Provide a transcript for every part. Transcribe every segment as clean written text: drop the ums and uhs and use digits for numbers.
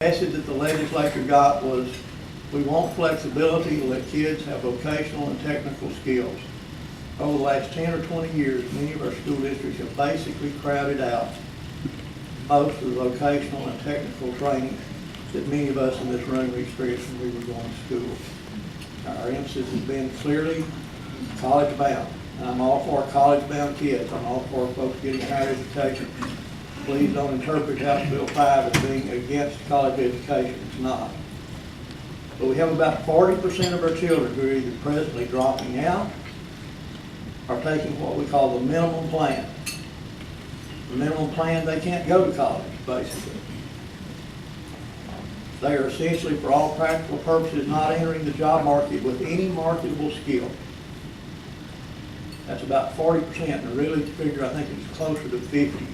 message that the legislature got was, we want flexibility to let kids have vocational and technical skills. Over the last 10 or 20 years, many of our school districts have basically crowded out most of the vocational and technical training that many of us in this room experienced when we were going to school. Our emphasis has been clearly college-bound. And I'm all for college-bound kids. I'm all for folks getting higher education. Please don't interpret House Bill 5 as being against college education. It's not. But we have about 40% of our children who are either presently dropping out or taking what we call the minimum plan. The minimum plan, they can't go to college, basically. They are essentially, for all practical purposes, not entering the job market with any marketable skill. That's about 40%, and I really figure I think it's closer to 50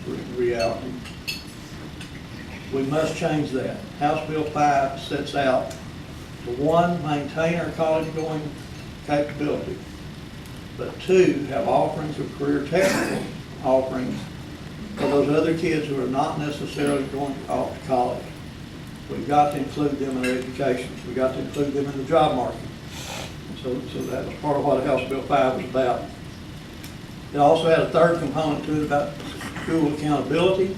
in reality. We must change that. House Bill 5 sets out to, one, maintain our college-going capability, but two, have offerings of career technical offerings for those other kids who are not necessarily going off to college. We've got to include them in our education. We've got to include them in the job market. So that was part of what House Bill 5 was about. It also had a third component to it about school accountability,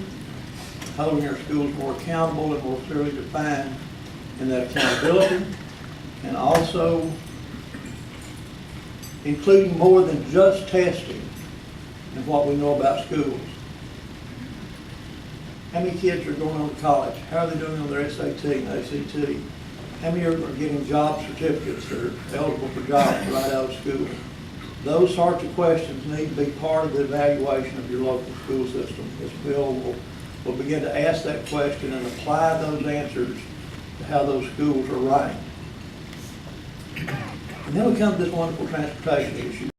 holding our schools more accountable and more clearly defined in that accountability, and also including more than just testing in what we know about schools. How many kids are going on to college? How are they doing on their SAT and ACT? How many are getting job certificates that are eligible for jobs right out of school? Those sorts of questions need to be part of the evaluation of your local school system. This bill will begin to ask that question and apply those answers to how those schools are ranked. And then we come to this wonderful transportation issue.